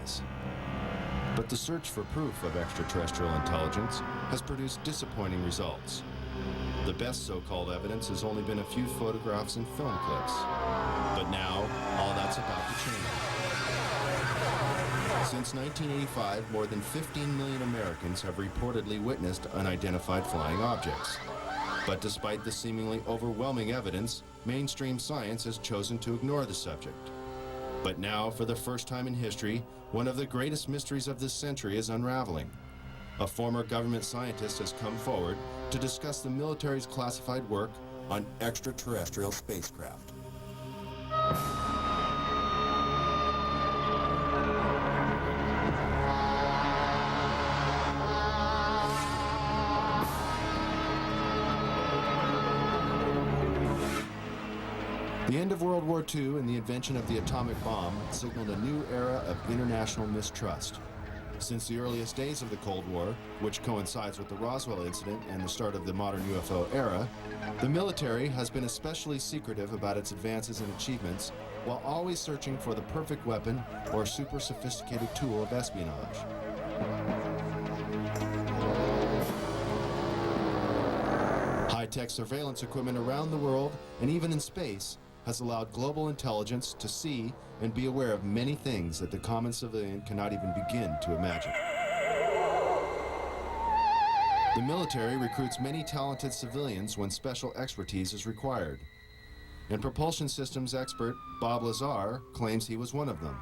otherwise. But the search for proof of extraterrestrial intelligence has produced disappointing results. The best so-called evidence has only been a few photographs and film clips. But now, all that's about to change. Since 1985, more than 15 million Americans have reportedly witnessed unidentified flying objects. But despite the seemingly overwhelming evidence, mainstream science has chosen to ignore the subject. But now, for the first time in history, one of the greatest mysteries of this century is unraveling. A former government scientist has come forward to discuss the military's classified work on extraterrestrial spacecraft. The end of World War II and the invention of the atomic bomb signaled a new era of international mistrust. Since the earliest days of the Cold War, which coincides with the Roswell incident and the start of the modern UFO era, the military has been especially secretive about its advances and achievements, while always searching for the perfect weapon or super sophisticated tool of espionage. High-tech surveillance equipment around the world, and even in space, has allowed global intelligence to see and be aware of many things that the common civilian cannot even begin to imagine. The military recruits many talented civilians when special expertise is required. And propulsion systems expert Bob Lazar claims he was one of them.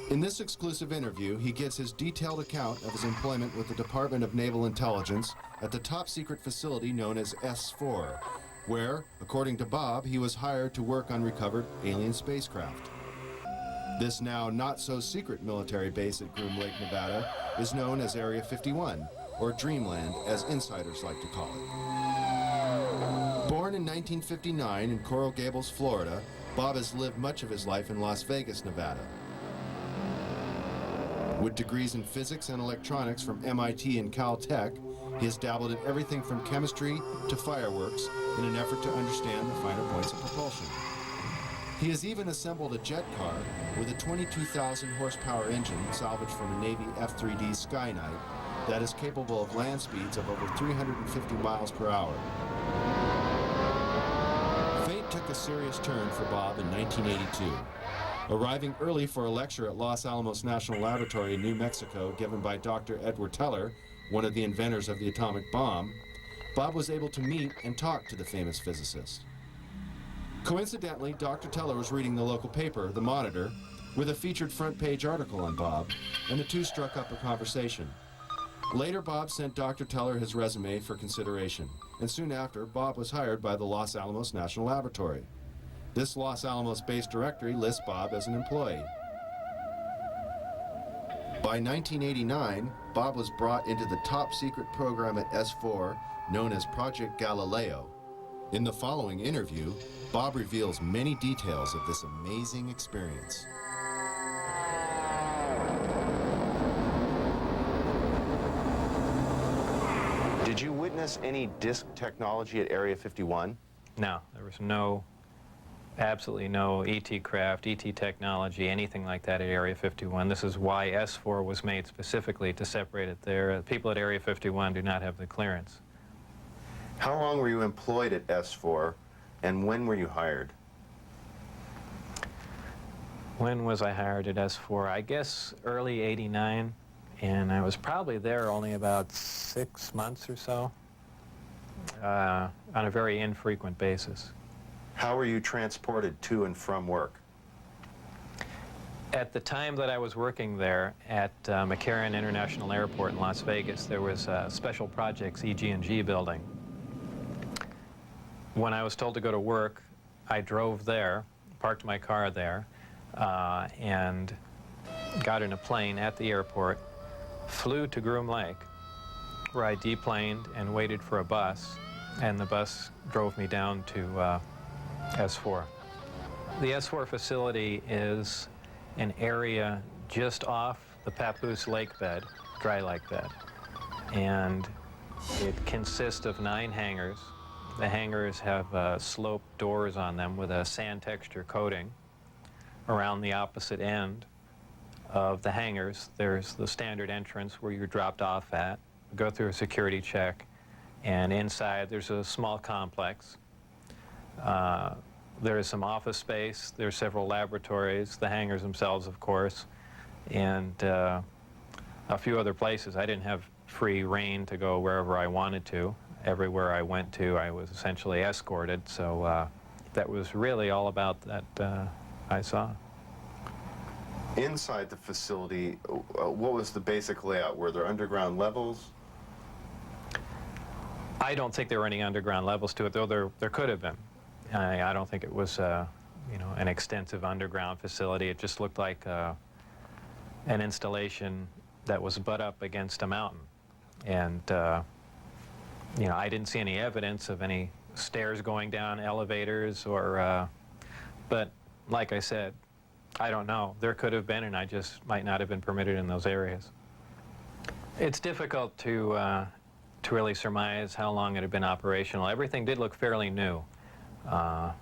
In this exclusive interview, he gives his detailed account of his employment with the Department of Naval Intelligence at the top-secret facility known as S4, where, according to Bob, he was hired to work on recovered alien spacecraft. This now not-so-secret military base at Groom Lake, Nevada, is known as Area 51, or Dreamland, as insiders like to call it. Born in 1959 in Coral Gables, Florida, Bob has lived much of his life in Las Vegas, Nevada. With degrees in physics and electronics from MIT and Caltech, he has dabbled in everything from chemistry to fireworks in an effort to understand the finer points of propulsion. He has even assembled a jet car with a 22,000 horsepower engine salvaged from a Navy F-3D Skynight that is capable of land speeds of over 350 miles per hour. Fate took a serious turn for Bob in 1982. Arriving early for a lecture at Los Alamos National Laboratory in New Mexico given by Dr. Edward Teller, one of the inventors of the atomic bomb, Bob was able to meet and talk to the famous physicist. Coincidentally, Dr. Teller was reading the local paper, The Monitor, with a featured front-page article on Bob, and the two struck up a conversation. Later, Bob sent Dr. Teller his resume for consideration, and soon after, Bob was hired by the Los Alamos National Laboratory. This Los Alamos-based directory lists Bob as an employee. By 1989, Bob was brought into the top-secret program at S4 known as Project Galileo. In the following interview, Bob reveals many details of this amazing experience. Did you witness any disk technology at Area 51? No, there was absolutely no ET craft, ET technology, anything like that at Area 51. This is why S4 was made specifically to separate it there. People at Area 51 do not have the clearance. How long were you employed at S4, and when were you hired? When was I hired at S4? I guess early '89, and I was probably there only about 6 months or so, on a very infrequent basis. How were you transported to and from work? At the time that I was working there at McCarran International Airport in Las Vegas, there was a Special Projects EG&G building. When I was told to go to work, I drove there, parked my car there, and got in a plane at the airport, flew to Groom Lake, where I deplaned and waited for a bus, and the bus drove me down to S4. The S4 facility is an area just off the Papoose lake bed, dry lake bed, and it consists of 9 hangars. The hangars have sloped doors on them with a sand texture coating around the opposite end of the hangars, there's the standard entrance where you're dropped off at, go through a security check, and inside there's a small complex. There is some office space, there's several laboratories, the hangars themselves, of course, and a few other places. I didn't have free rein to go wherever I wanted to. Everywhere I went to, I was essentially escorted, so that was really all about that I saw. Inside the facility, what was the basic layout? Were there underground levels? I don't think there were any underground levels to it, though there could have been. I don't think it was, you know, an extensive underground facility. It just looked like an installation that was butt up against a mountain. And, you know, I didn't see any evidence of any stairs going down, elevators, or, but like I said, I don't know. There could have been, and I just might not have been permitted in those areas. It's difficult to really surmise how long it had been operational. Everything did look fairly new. By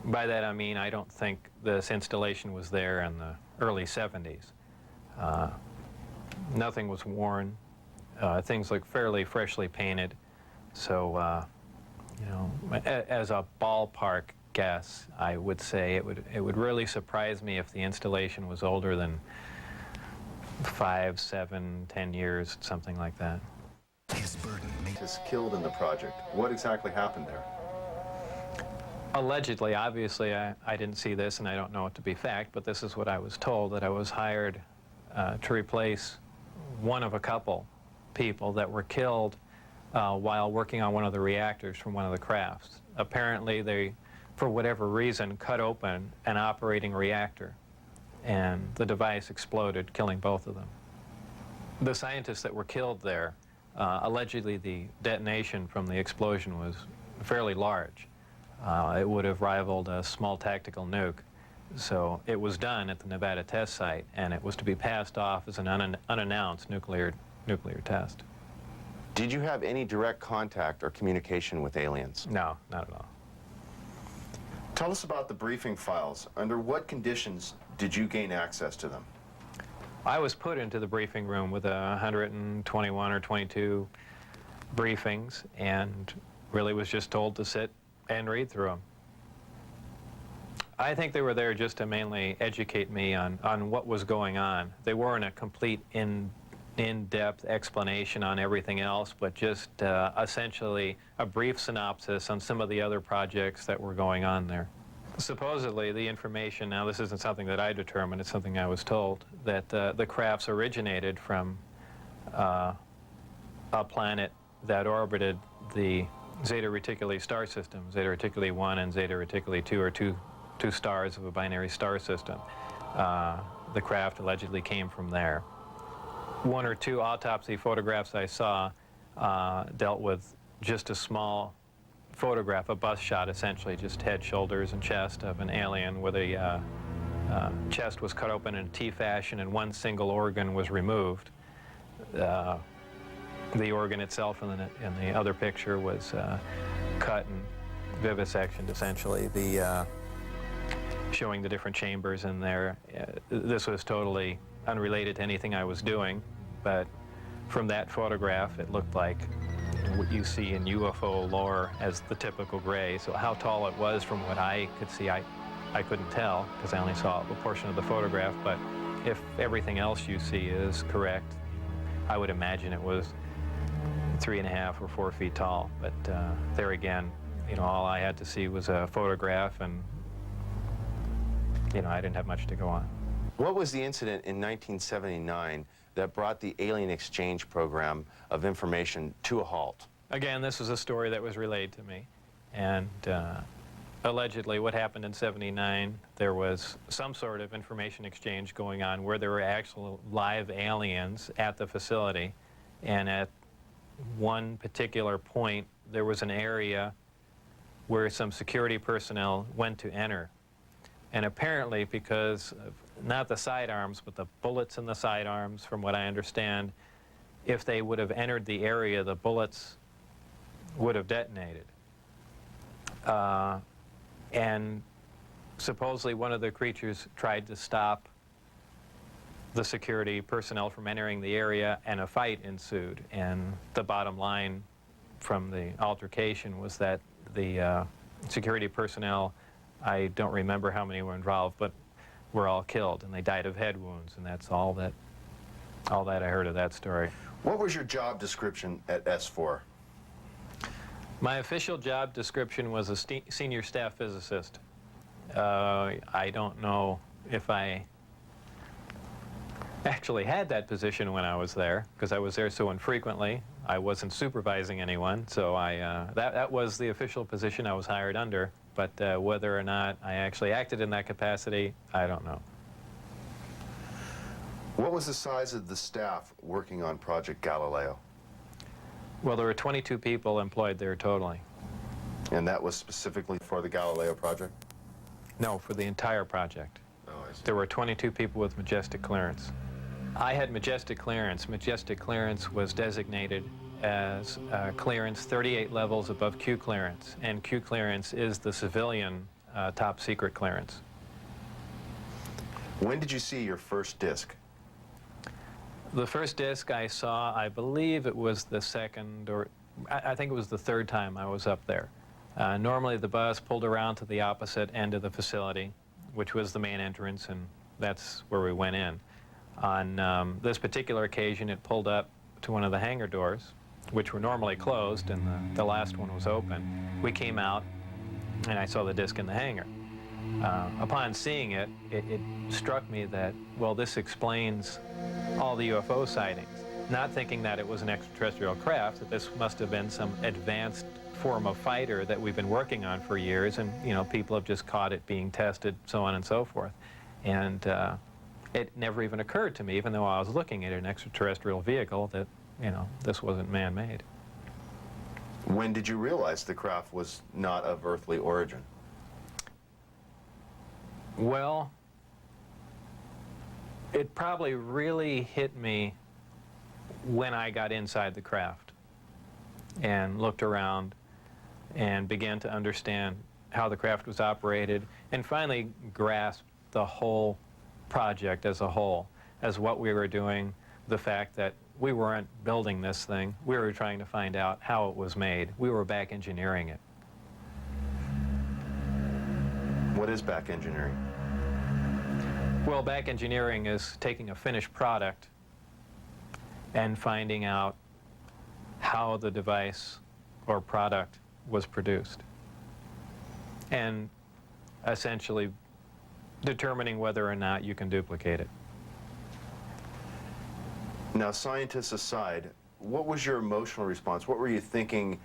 that I mean I don't think this installation was there in the early 70s. Nothing was worn. Things looked fairly freshly painted. So, you know, as a ballpark guess, I would say it would really surprise me if the installation was older than 5, 7, 10 years, something like that. His burden Is killed in the project. What exactly happened there? Allegedly, obviously, I didn't see this, and I don't know it to be fact, but this is what I was told, that I was hired to replace one of a couple people that were killed while working on one of the reactors from one of the crafts. Apparently, they, for whatever reason, cut open an operating reactor, and the device exploded, killing both of them. The scientists that were killed there, allegedly the detonation from the explosion was fairly large. It would have rivaled a small tactical nuke. So it was done at the Nevada test site, and it was to be passed off as an unannounced nuclear test. Did you have any direct contact or communication with aliens? No, not at all. Tell us about the briefing files. Under what conditions did you gain access to them? I was put into the briefing room with 121 or 22 briefings, and really was just told to sit and read through them. I think they were there just to mainly educate me on what was going on. They weren't a complete in-depth explanation on everything else, but just essentially a brief synopsis on some of the other projects that were going on there. Supposedly, the information, now this isn't something that I determined, it's something I was told, that the crafts originated from a planet that orbited the Zeta Reticuli star system. Zeta Reticuli 1 and Zeta Reticuli 2 are two stars of a binary star system. The craft allegedly came from there. One or two autopsy photographs I saw dealt with just a small photograph, a bust shot essentially, just head, shoulders, and chest of an alien where the chest was cut open in a T fashion and one single organ was removed. The organ itself in the other picture was cut and vivisectioned essentially, showing the different chambers in there. This was totally unrelated to anything I was doing, but from that photograph it looked like what you see in UFO lore as the typical gray. So how tall it was from what I could see, I couldn't tell because I only saw a portion of the photograph, but if everything else you see is correct, I would imagine it was 3.5 or 4 feet tall. But there again, you know, all I had to see was a photograph, and you know, I didn't have much to go on. What was the incident in 1979 that brought the alien exchange program of information to a halt? Again, this was a story that was relayed to me, and allegedly what happened in '79, there was some sort of information exchange going on where there were actual live aliens at the facility, and at one particular point there was an area where some security personnel went to enter. And apparently, because of not the sidearms, but the bullets in the sidearms, from what I understand, if they would have entered the area, the bullets would have detonated. And supposedly one of the creatures tried to stop the security personnel from entering the area, and a fight ensued. And the bottom line from the altercation was that the security personnel, I don't remember how many were involved, but were all killed, and they died of head wounds, and that's all that I heard of that story. What was your job description at S4? My official job description was a senior staff physicist. I don't know if I actually had that position when I was there, because I was there so infrequently. I wasn't supervising anyone, so that was the official position I was hired under. But whether or not I actually acted in that capacity, I don't know. What was the size of the staff working on Project Galileo? Well, there were 22 people employed there totally. And that was specifically for the Galileo project? No, for the entire project. Oh, I see. There were 22 people with majestic clearance. I had majestic clearance. Majestic clearance was designated as clearance 38 levels above Q clearance, and Q clearance is the civilian top secret clearance. When did you see your first disc? The first disc I saw, I believe it was the second, or I think it was the third time I was up there. Normally the bus pulled around to the opposite end of the facility, which was the main entrance, and that's where we went in. On this particular occasion, it pulled up to one of the hangar doors, which were normally closed, and the last one was open. We came out, and I saw the disc in the hangar. Upon seeing it, it struck me that, well, this explains all the UFO sightings. Not thinking that it was an extraterrestrial craft, that this must have been some advanced form of fighter that we've been working on for years, and, you know, people have just caught it being tested, so on and so forth. And it never even occurred to me, even though I was looking at an extraterrestrial vehicle, that, you know, this wasn't man-made. When did you realize the craft was not of earthly origin? Well, it probably really hit me when I got inside the craft and looked around and began to understand how the craft was operated, and finally grasped the whole project as a whole, as what we were doing, the fact that we weren't building this thing, we were trying to find out how it was made. We were back engineering it. What is back engineering? Well, back engineering is taking a finished product and finding out how the device or product was produced, and essentially determining whether or not you can duplicate it. Now, scientists aside, what was your emotional response? What were you thinking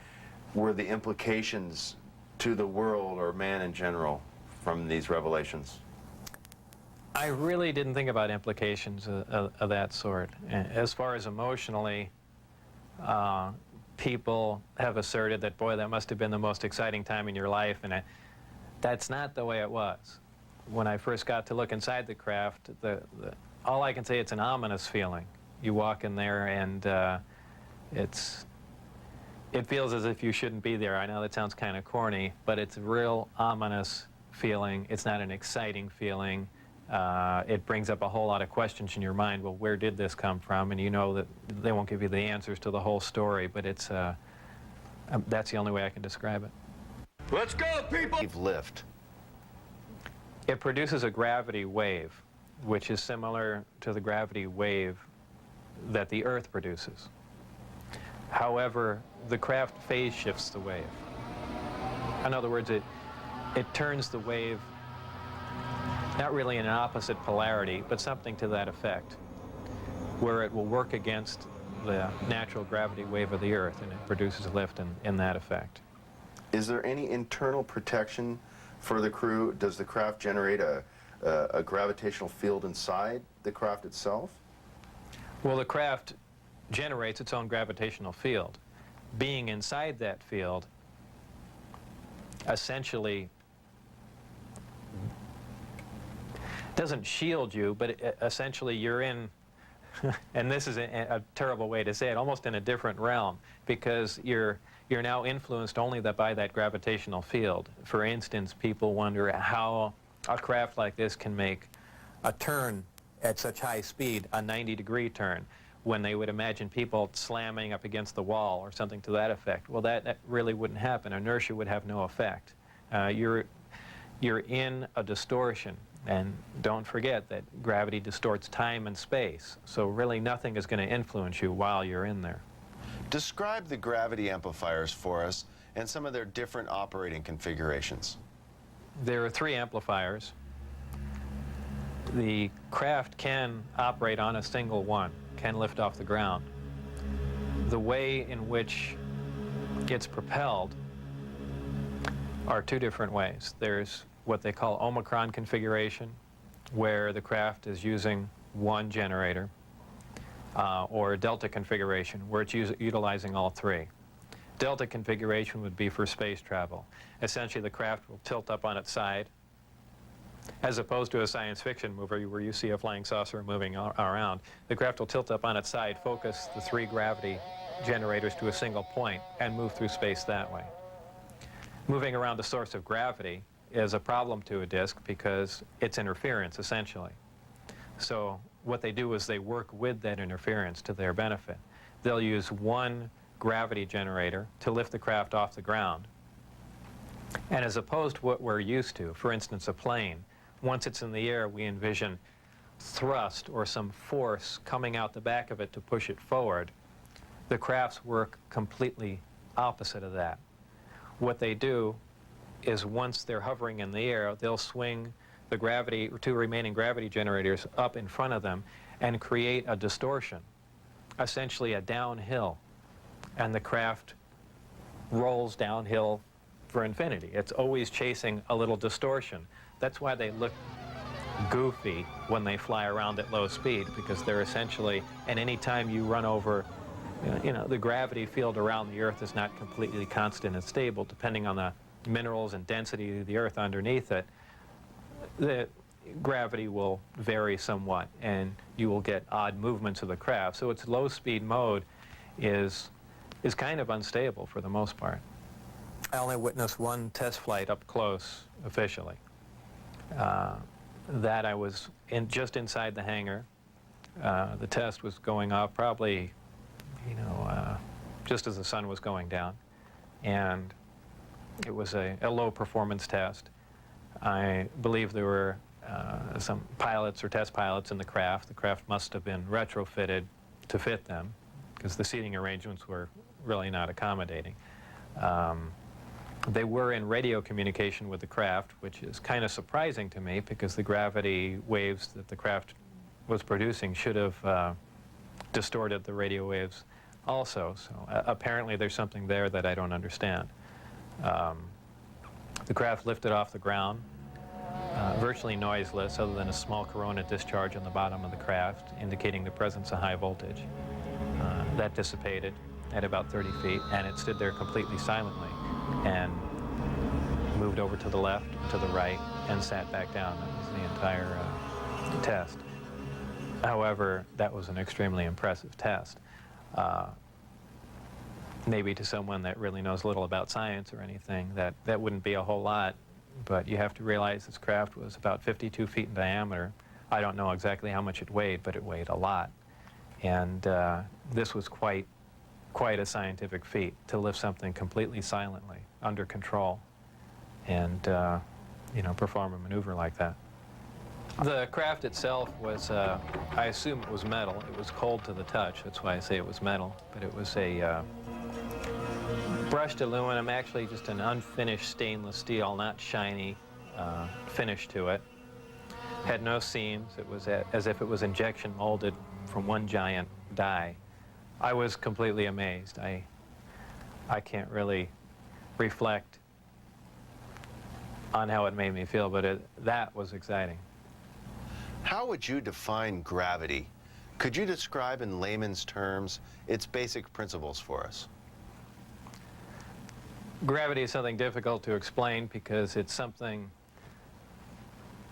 were the implications to the world or man in general from these revelations? I really didn't think about implications of that sort. As far as emotionally, people have asserted that, boy, that must have been the most exciting time in your life, and that's not the way it was. When I first got to look inside the craft, all I can say, it's an ominous feeling. You walk in there and it feels as if you shouldn't be there. I know that sounds kind of corny, but it's a real ominous feeling. It's not an exciting feeling. It brings up a whole lot of questions in your mind. Well, where did this come from? And you know that they won't give you the answers to the whole story, but it's that's the only way I can describe it. Let's go, people! Lift. It produces a gravity wave, which is similar to the gravity wave that the Earth produces. However, the craft phase shifts the wave. In other words, it turns the wave not really in an opposite polarity, but something to that effect, where it will work against the natural gravity wave of the Earth, and it produces a lift in that effect. Is there any internal protection for the crew? Does the craft generate a gravitational field inside the craft itself? Well, the craft generates its own gravitational field. Being inside that field essentially doesn't shield you, but essentially you're in, and this is a terrible way to say it, almost in a different realm, because you're now influenced only by that gravitational field. For instance, people wonder how a craft like this can make a turn at such high speed, a 90-degree turn, when they would imagine people slamming up against the wall or something to that effect. Well, that really wouldn't happen. Inertia would have no effect. You're in a distortion, and don't forget that gravity distorts time and space, so really nothing is going to influence you while you're in there. Describe the gravity amplifiers for us and some of their different operating configurations. There are 3 amplifiers. The craft can operate on a single one, can lift off the ground. The way in which it's propelled are 2 different ways. There's what they call Omicron configuration, where the craft is using one generator, or Delta configuration, where it's utilizing all 3. Delta configuration would be for space travel. Essentially, the craft will tilt up on its side, as opposed to a science fiction movie where you see a flying saucer moving around. The craft will tilt up on its side, focus the 3 gravity generators to a single point, and move through space that way. Moving around the source of gravity is a problem to a disk because it's interference, essentially. So what they do is they work with that interference to their benefit. They'll use one gravity generator to lift the craft off the ground. And as opposed to what we're used to, for instance, a plane, once it's in the air, we envision thrust or some force coming out the back of it to push it forward. The crafts work completely opposite of that. What they do is once they're hovering in the air, they'll swing the gravity, 2 remaining gravity generators up in front of them and create a distortion, essentially a downhill. And the craft rolls downhill for infinity. It's always chasing a little distortion. That's why they look goofy when they fly around at low speed, because they're essentially, and any time you run over, the gravity field around the Earth is not completely constant and stable, depending on the minerals and density of the Earth underneath it. The gravity will vary somewhat, and you will get odd movements of the craft. So its low-speed mode is kind of unstable for the most part. I only witnessed one test flight up close, officially. That I was just inside the hangar. The test was going off probably, just as the sun was going down. And it was a low-performance test. I believe there were some pilots or test pilots in the craft. The craft must have been retrofitted to fit them, because the seating arrangements were really not accommodating. They were in radio communication with the craft, which is kind of surprising to me, because the gravity waves that the craft was producing should have distorted the radio waves also. So apparently there's something there that I don't understand. The craft lifted off the ground, virtually noiseless, other than a small corona discharge on the bottom of the craft, indicating the presence of high voltage. That dissipated at about 30 feet, and it stood there completely silently and moved over to the left, to the right, and sat back down. That was the entire test. However, that was an extremely impressive test. Maybe to someone that really knows little about science or anything, that wouldn't be a whole lot, but you have to realize this craft was about 52 feet in diameter. I don't know exactly how much it weighed, but it weighed a lot. And this was quite a scientific feat, to lift something completely silently, under control, and perform a maneuver like that. The craft itself was, I assume it was metal. It was cold to the touch, that's why I say it was metal, but it was a brushed aluminum, actually just an unfinished stainless steel, not shiny, finish to it. Had no seams. It was as if it was injection molded from one giant die. I was completely amazed. I can't really reflect on how it made me feel, but that was exciting. How would you define gravity? Could you describe in layman's terms its basic principles for us? Gravity is something difficult to explain because it's something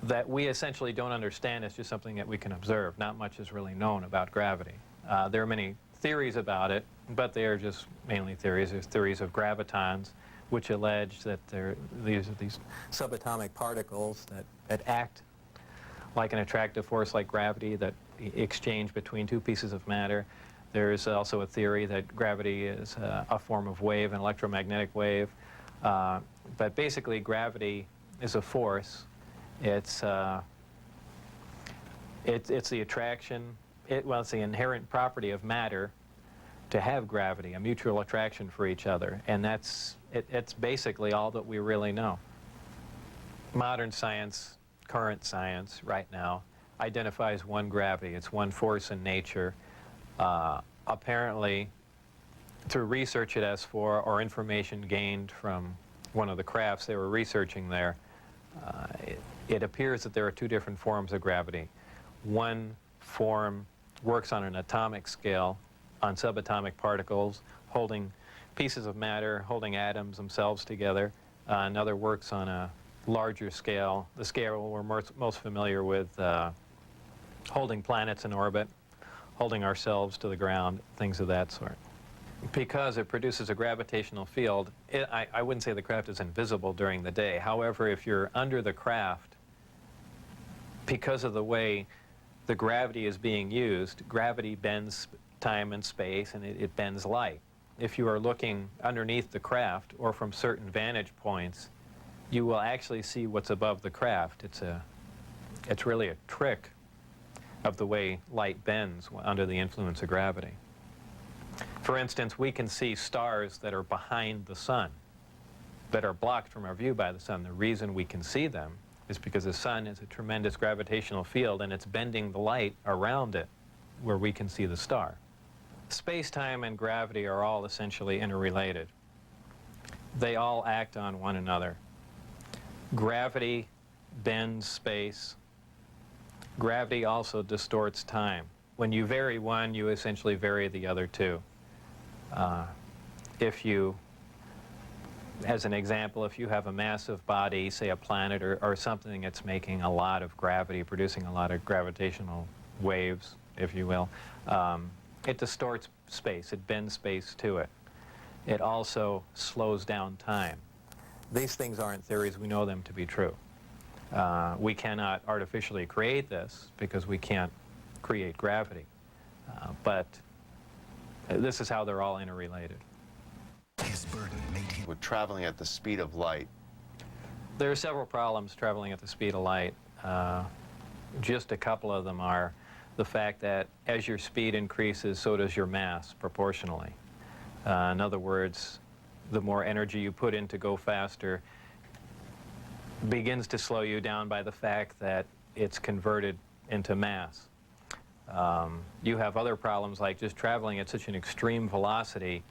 that we essentially don't understand. It's just something that we can observe. Not much is really known about gravity. There are many theories about it, but they are just mainly theories. There's theories of gravitons, which allege that these subatomic particles that that act like an attractive force like gravity that exchange between two pieces of matter. There's also a theory that gravity is a form of wave, an electromagnetic wave. But basically, gravity is a force. It's the attraction, it's the inherent property of matter to have gravity, a mutual attraction for each other. And it's basically all that we really know. Modern science, current science right now, identifies one gravity. It's one force in nature. Apparently, through research at S4 or information gained from one of the crafts they were researching there, it appears that there are two different forms of gravity. One form works on an atomic scale, on subatomic particles, holding pieces of matter, holding atoms themselves together. Another works on a larger scale, the scale we're most familiar with, holding planets in orbit, holding ourselves to the ground, things of that sort. Because it produces a gravitational field, I wouldn't say the craft is invisible during the day. However, if you're under the craft, because of the way the gravity is being used, gravity bends time and space, and it bends light. If you are looking underneath the craft or from certain vantage points, you will actually see what's above the craft. It's really a trick of the way light bends under the influence of gravity. For instance, we can see stars that are behind the sun, that are blocked from our view by the sun. The reason we can see them is because the sun is a tremendous gravitational field and it's bending the light around it where we can see the star. Space-time and gravity are all essentially interrelated. They all act on one another. Gravity bends space. Gravity also distorts time. When you vary one, you essentially vary the other two. If you, as an example, if you have a massive body, say a planet or something that's making a lot of gravity, producing a lot of gravitational waves, if you will, it distorts space. It bends space to it. It also slows down time. These things aren't theories. We know them to be true. We cannot artificially create this because we can't create gravity. But this is how they're all interrelated. With traveling at the speed of light, There are several problems traveling at the speed of light. Just a couple of them are the fact that as your speed increases, so does your mass proportionally. In other words, the more energy you put in to go faster begins to slow you down by the fact that it's converted into mass. You have other problems like just traveling at such an extreme velocity,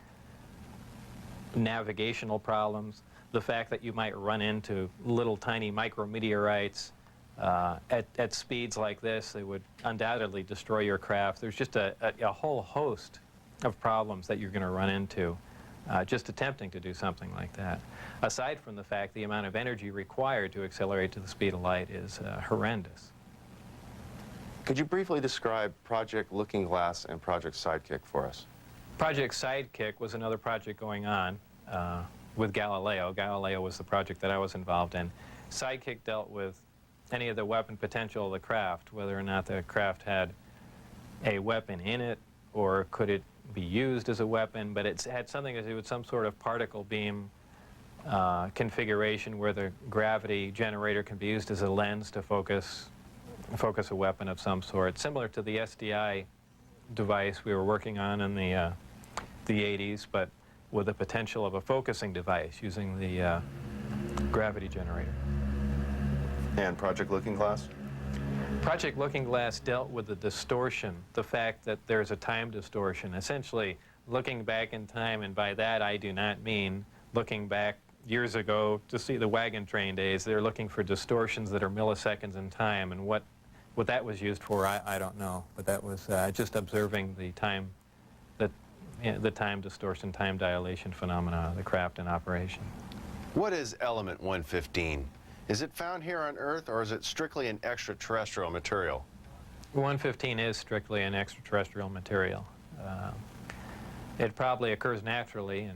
navigational problems, the fact that you might run into little tiny micrometeorites at speeds like this. They would undoubtedly destroy your craft. There's just a whole host of problems that you're going to run into just attempting to do something like that. Aside from the fact the amount of energy required to accelerate to the speed of light is horrendous. could you briefly describe Project Looking Glass and Project Sidekick for us? Project Sidekick was another project going on with Galileo. Galileo was the project that I was involved in. Sidekick dealt with any of the weapon potential of the craft, whether or not the craft had a weapon in it or could it be used as a weapon, but it had something to do with some sort of particle beam configuration where the gravity generator can be used as a lens to focus a weapon of some sort, similar to the SDI device we were working on in the 80s, but with the potential of a focusing device using the gravity generator. And Project Looking Glass? Project Looking Glass dealt with the distortion, the fact that there's a time distortion, essentially looking back in time, and by that I do not mean looking back years ago to see the wagon train days. They're looking for distortions that are milliseconds in time, and what that was used for, I don't know, but that was just observing the time, the time distortion, time dilation phenomena of the craft in operation. What is element 115? Is it found here on Earth, or is it strictly an extraterrestrial material? 115 is strictly an extraterrestrial material. It probably occurs naturally in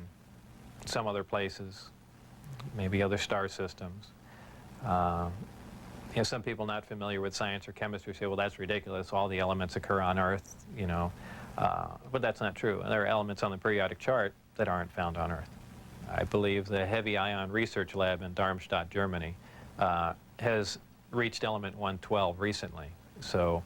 some other places, maybe other star systems. some people not familiar with science or chemistry say, well, that's ridiculous. All the elements occur on Earth, but that's not true. There are elements on the periodic chart that aren't found on Earth. I believe the Heavy Ion Research Lab in Darmstadt, Germany, has reached element 112 recently. So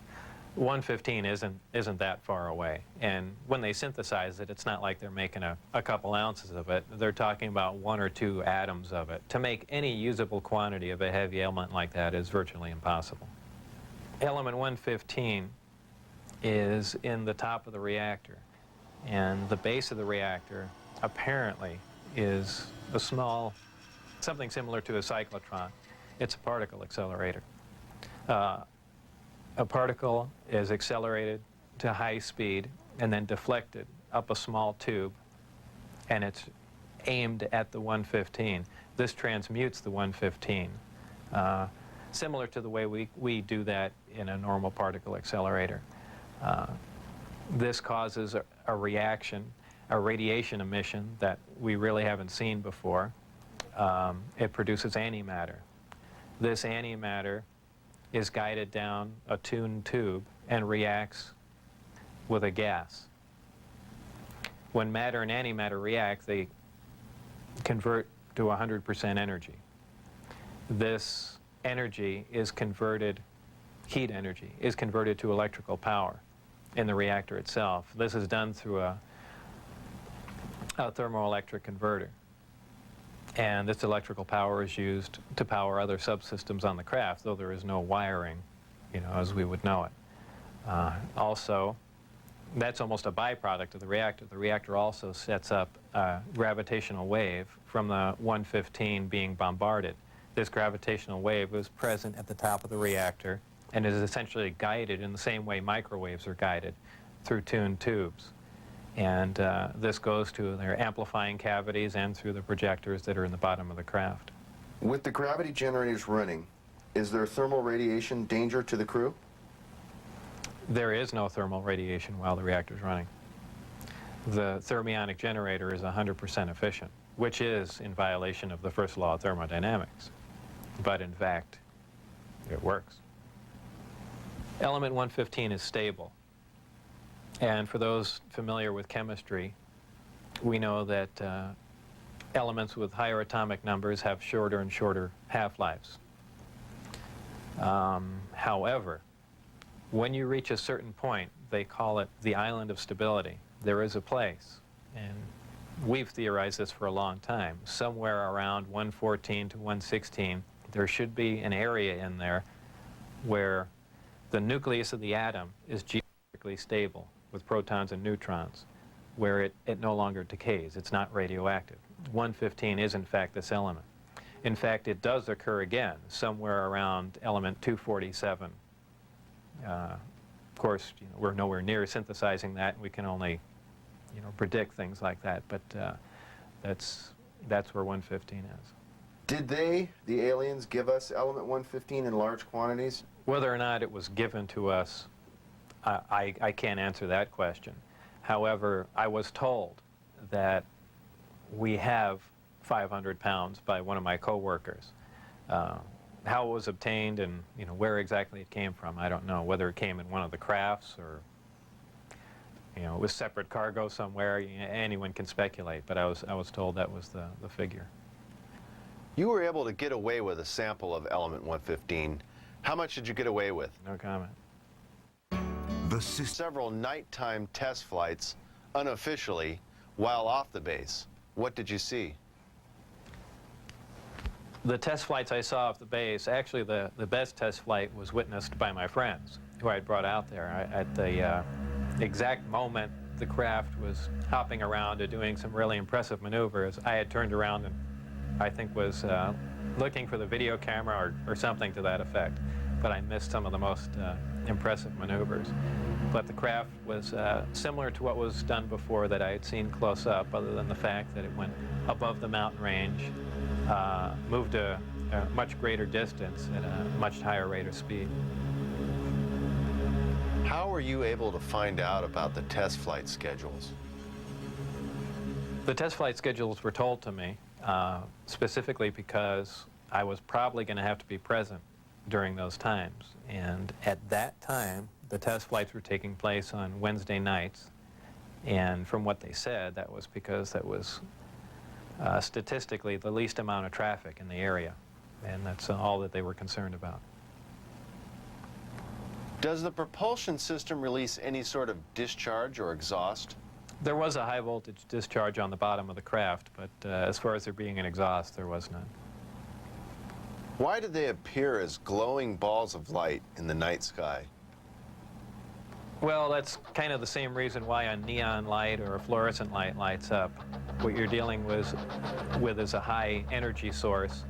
115 isn't that far away. And when they synthesize it, it's not like they're making a couple ounces of it. They're talking about 1 or 2 atoms of it. To make any usable quantity of a heavy element like that is virtually impossible. Element 115 is in the top of the reactor. And the base of the reactor apparently is a small, something similar to a cyclotron. It's a particle accelerator. A particle is accelerated to high speed and then deflected up a small tube, and it's aimed at the 115. This transmutes the 115, similar to the way we do that in a normal particle accelerator. This causes a reaction, a radiation emission that we really haven't seen before. It produces antimatter. This antimatter is guided down a tuned tube and reacts with a gas. When matter and antimatter react, they convert to 100% energy. This energy is converted, heat energy, is converted to electrical power in the reactor itself. This is done through a thermoelectric converter. And this electrical power is used to power other subsystems on the craft, though there is no wiring, as we would know it. Also, that's almost a byproduct of the reactor. The reactor also sets up a gravitational wave from the 115 being bombarded. This gravitational wave is present at the top of the reactor and is essentially guided in the same way microwaves are guided, through tuned tubes. And this goes to their amplifying cavities and through the projectors that are in the bottom of the craft. With the gravity generators running, is there thermal radiation danger to the crew? There is no thermal radiation while the reactor's running. The thermionic generator is 100% efficient, which is in violation of the first law of thermodynamics. But in fact, it works. Element 115 is stable. And for those familiar with chemistry, we know that elements with higher atomic numbers have shorter and shorter half-lives. However, when you reach a certain point, they call it the island of stability. There is a place, and we've theorized this for a long time, somewhere around 114 to 116, there should be an area in there where the nucleus of the atom is geometrically stable, with protons and neutrons, where it no longer decays. It's not radioactive. 115 is in fact this element. In fact, it does occur again somewhere around element 247. Of course, we're nowhere near synthesizing that, and we can only predict things like that, but that's where 115 is. Did the aliens, give us element 115 in large quantities? Whether or not it was given to us, I can't answer that question. However, I was told that we have 500 pounds by one of my co-workers. How it was obtained and where exactly it came from, I don't know. Whether it came in one of the crafts or it was separate cargo somewhere, anyone can speculate. But I was told that was the figure. You were able to get away with a sample of element 115. How much did you get away with? No comment. Several nighttime test flights, unofficially, while off the base. What did you see? The test flights I saw off the base, actually the best test flight was witnessed by my friends who I had brought out there. At the exact moment the craft was hopping around and doing some really impressive maneuvers, I had turned around and I think was looking for the video camera or something to that effect. But I missed some of the most impressive maneuvers. But the craft was similar to what was done before that I had seen close up, other than the fact that it went above the mountain range, moved a much greater distance at a much higher rate of speed. How were you able to find out about the test flight schedules? The test flight schedules were told to me specifically because I was probably going to have to be present during those times. And at that time, the test flights were taking place on Wednesday nights. And from what they said, that was because that was statistically the least amount of traffic in the area. And that's all that they were concerned about. Does the propulsion system release any sort of discharge or exhaust? There was a high voltage discharge on the bottom of the craft, but as far as there being an exhaust, there was none. Why do they appear as glowing balls of light in the night sky? Well, that's kind of the same reason why a neon light or a fluorescent light lights up. What you're dealing with is a high energy source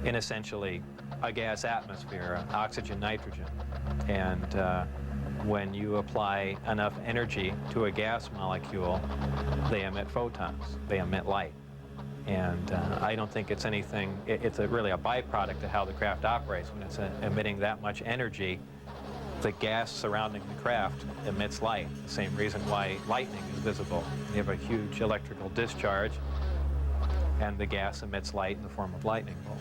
in essentially a gas atmosphere, oxygen, nitrogen. And when you apply enough energy to a gas molecule, they emit photons, they emit light. And I don't think it's anything, it's really a byproduct of how the craft operates. When it's emitting that much energy, the gas surrounding the craft emits light. The same reason why lightning is visible. You have a huge electrical discharge, and the gas emits light in the form of lightning bolt.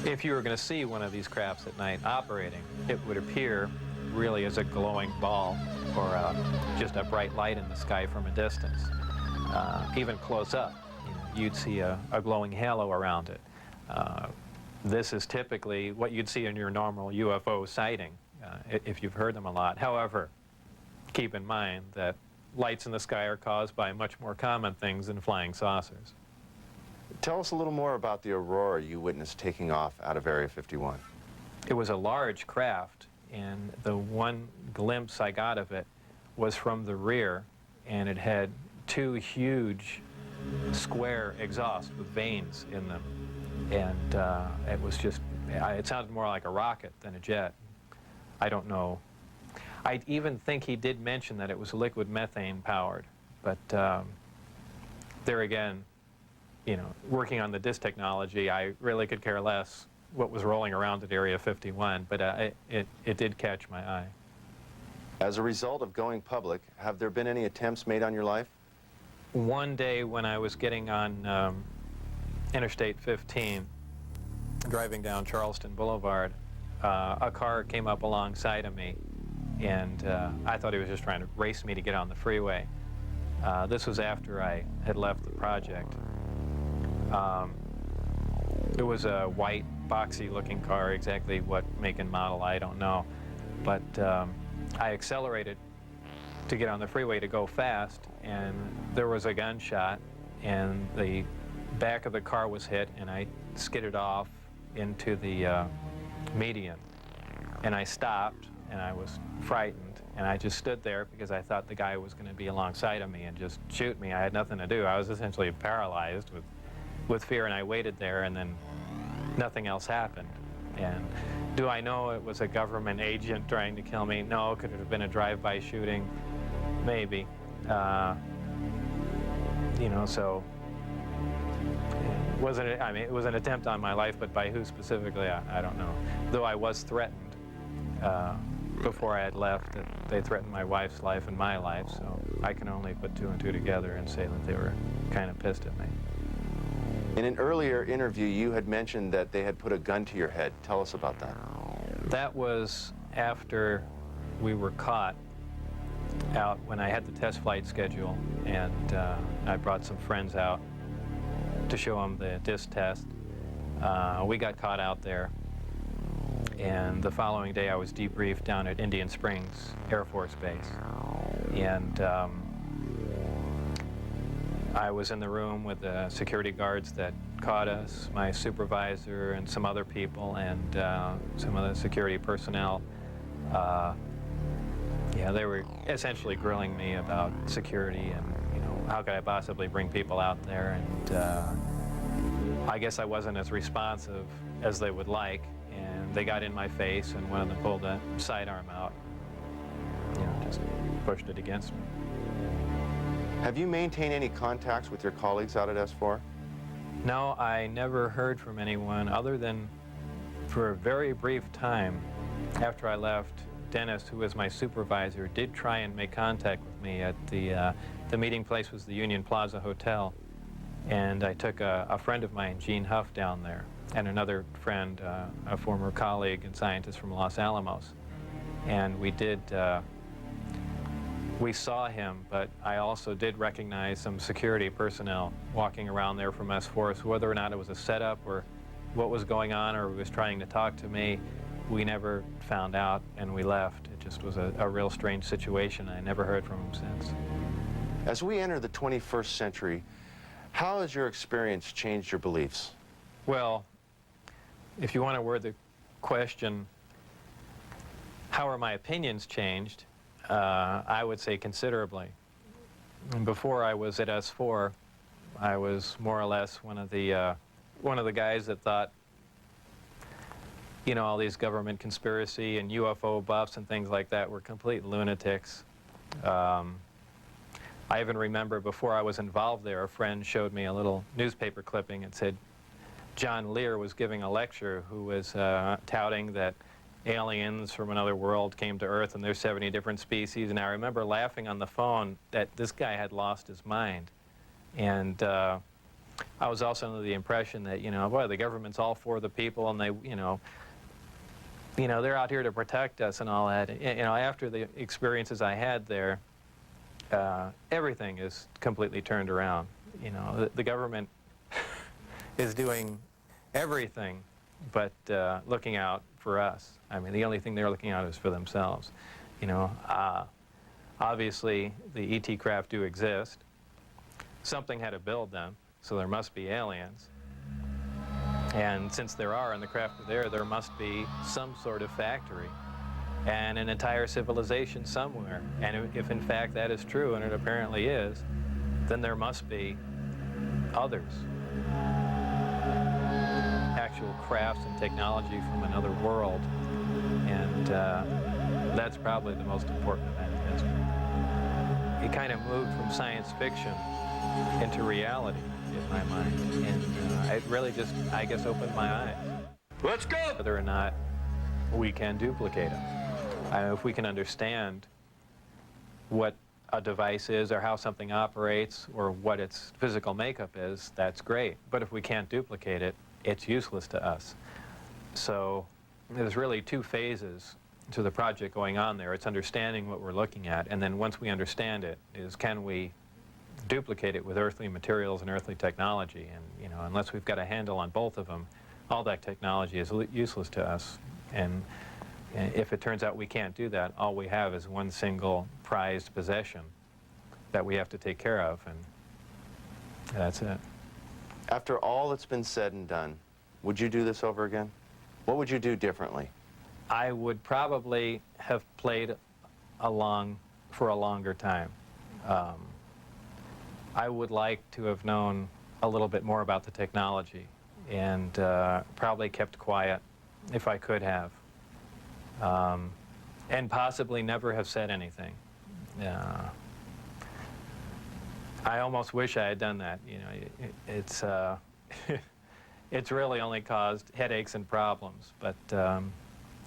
If you were going to see one of these crafts at night operating, it would appear really as a glowing ball or just a bright light in the sky from a distance. Even close up, you'd see a glowing halo around it. This is typically what you'd see in your normal UFO sighting, if you've heard them a lot. However, keep in mind that lights in the sky are caused by much more common things than flying saucers. Tell us a little more about the aurora you witnessed taking off out of Area 51. It was a large craft, and the one glimpse I got of it was from the rear, and it had two huge square exhausts with vanes in them. And it was just, it sounded more like a rocket than a jet. I don't know. I even think he did mention that it was liquid methane powered, but there again, working on the disk technology, I really could care less what was rolling around at Area 51, but it did catch my eye. As a result of going public, have there been any attempts made on your life? One day when I was getting on Interstate 15, driving down Charleston Boulevard, a car came up alongside of me, and I thought he was just trying to race me to get on the freeway. This was after I had left the project. It was a white, boxy-looking car. Exactly what make and model, I don't know. But I accelerated to get on the freeway to go fast, and there was a gunshot, and the back of the car was hit, and I skidded off into the median. And I stopped, and I was frightened, and I just stood there because I thought the guy was going to be alongside of me and just shoot me. I had nothing to do. I was essentially paralyzed with fear, and I waited there, and then nothing else happened. And do I know it was a government agent trying to kill me? No. Could it have been a drive-by shooting? Maybe. So it was an attempt on my life, but by who specifically, I don't know. Though I was threatened before I had left. That they threatened my wife's life and my life, so I can only put two and two together and say that they were kind of pissed at me. In an earlier interview, you had mentioned that they had put a gun to your head. Tell us about that. That was after we were caught out when I had the test flight schedule, and I brought some friends out to show them the disc test. We got caught out there, and the following day I was debriefed down at Indian Springs Air Force Base. And I was in the room with the security guards that caught us, my supervisor and some other people, and some other security personnel. They were essentially grilling me about security and, how could I possibly bring people out there, and I guess I wasn't as responsive as they would like, and they got in my face, and one of them pulled a sidearm out, just pushed it against me. Have you maintained any contacts with your colleagues out at S4? No, I never heard from anyone other than for a very brief time after I left. Dennis, who was my supervisor, did try and make contact with me at the meeting place was the Union Plaza Hotel, and I took a friend of mine, Gene Huff, down there, and another friend, a former colleague and scientist from Los Alamos. And we saw him, but I also did recognize some security personnel walking around there from S4. So whether or not it was a setup or what was going on or he was trying to talk to me, we never found out, and we left. It just was a real strange situation. I never heard from him since. As we enter the 21st century, how has your experience changed your beliefs? Well, if you want to word the question, how are my opinions changed? I would say considerably. And before I was at S4, I was more or less one of the guys that thought, you know, all these government conspiracy and UFO buffs and things like that were complete lunatics. I even remember before I was involved there, a friend showed me a little newspaper clipping and said John Lear was giving a lecture who was touting that aliens from another world came to Earth and there's 70 different species. And I remember laughing on the phone that this guy had lost his mind. And I was also under the impression that, you know, boy, the government's all for the people and they, you know, they're out here to protect us and all that. You know, after the experiences I had there, everything is completely turned around. You know, the government is doing everything but looking out for us. I mean, the only thing they're looking out is for themselves. You know, obviously the ET craft do exist. Something had to build them, so there must be aliens. And since there are and the craft are there must be some sort of factory and an entire civilization somewhere. And if in fact that is true, and it apparently is, then there must be others. Actual crafts and technology from another world. And that's probably the most important event in history. It kind of moved from science fiction into reality in my mind. And it really just, I guess, opened my eyes. Let's go! Whether or not we can duplicate them. If we can understand what a device is or how something operates or what its physical makeup is, that's great. But if we can't duplicate it, it's useless to us. So there's really two phases to the project going on there. It's understanding what we're looking at, and then once we understand it, is can we duplicate it with earthly materials and earthly technology? And, you know, unless we've got a handle on both of them, all that technology is useless to us. And if it turns out we can't do that, all we have is one single prized possession that we have to take care of, and that's it. After all that's been said and done, would you do this over again? What would you do differently? I would probably have played along for a longer time. I would like to have known a little bit more about the technology and probably kept quiet if I could have. And possibly never have said anything. I almost wish I had done that. You know, it's it's really only caused headaches and problems. But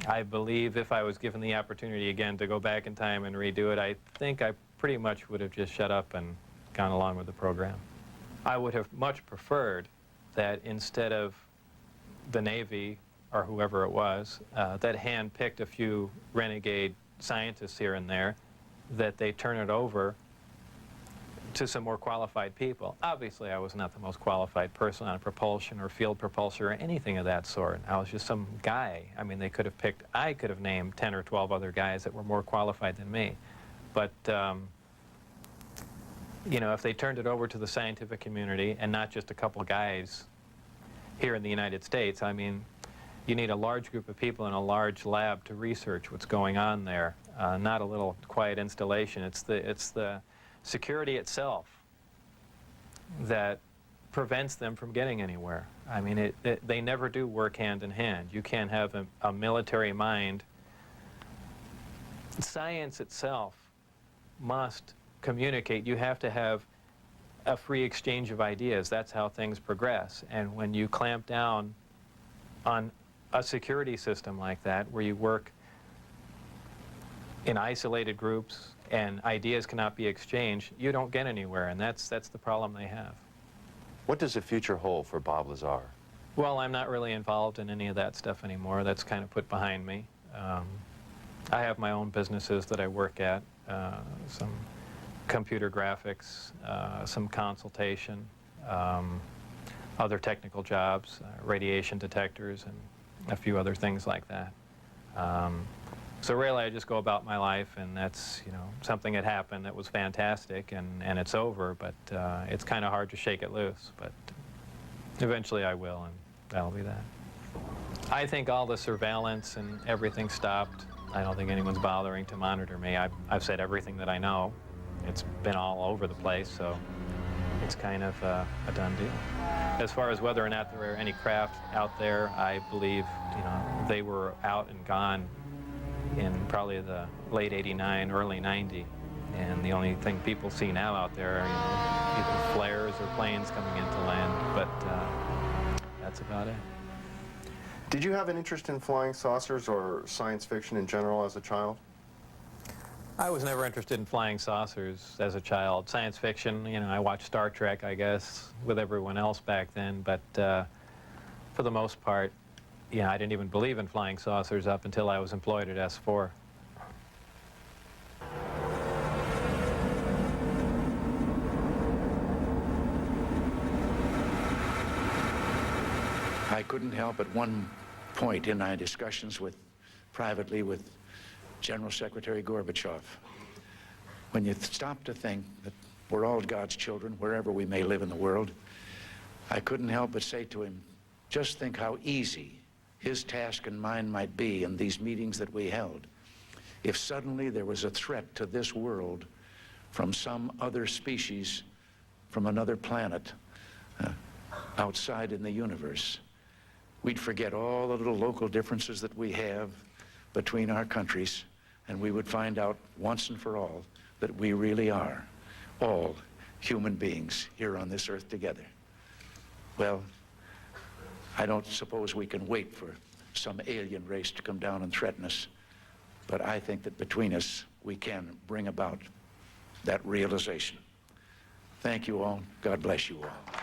I believe if I was given the opportunity again to go back in time and redo it, I think I pretty much would have just shut up and gone along with the program. I would have much preferred that instead of the Navy or whoever it was that hand-picked a few renegade scientists here and there, that they turn it over to some more qualified people. Obviously, I was not the most qualified person on propulsion or field propulsion or anything of that sort. I was just some guy. I mean, they could have picked, I could have named 10 or 12 other guys that were more qualified than me. But, you know, if they turned it over to the scientific community and not just a couple guys here in the United States, I mean, you need a large group of people in a large lab to research what's going on there, not a little quiet installation. It's the security itself that prevents them from getting anywhere. I mean, they never do work hand in hand. You can't have a military mind. Science itself must communicate. You have to have a free exchange of ideas. That's how things progress. And when you clamp down on a security system like that, where you work in isolated groups and ideas cannot be exchanged, you don't get anywhere, and that's the problem they have. What does the future hold for Bob Lazar? Well, I'm not really involved in any of that stuff anymore. That's kind of put behind me. I have my own businesses that I work at, some computer graphics, some consultation, other technical jobs, radiation detectors, and a few other things like that. So really, I just go about my life, and that's, you know, something that happened that was fantastic, and it's over, but it's kind of hard to shake it loose. But eventually I will, and that'll be that. I think all the surveillance and everything stopped. I don't think anyone's bothering to monitor me. I've said everything that I know. It's been all over the place, so it's kind of a done deal. As far as whether or not there are any craft out there, I believe, you know, they were out and gone in probably the late '89, early '90, and the only thing people see now out there are, you know, either flares or planes coming into land, but that's about it. Did you have an interest in flying saucers or science fiction in general as a child? I was never interested in flying saucers as a child. Science fiction, you know, I watched Star Trek, I guess, with everyone else back then, but for the most part, yeah, I didn't even believe in flying saucers up until I was employed at S4. I couldn't help at one point in my discussions privately with General Secretary Gorbachev, when you stop to think that we're all God's children, wherever we may live in the world, I couldn't help but say to him, just think how easy his task and mine might be in these meetings that we held if suddenly there was a threat to this world from some other species, from another planet, outside in the universe. We'd forget all the little local differences that we have between our countries, and we would find out once and for all that we really are all human beings here on this earth together. Well, I don't suppose we can wait for some alien race to come down and threaten us, but I think that between us, we can bring about that realization. Thank you all. God bless you all.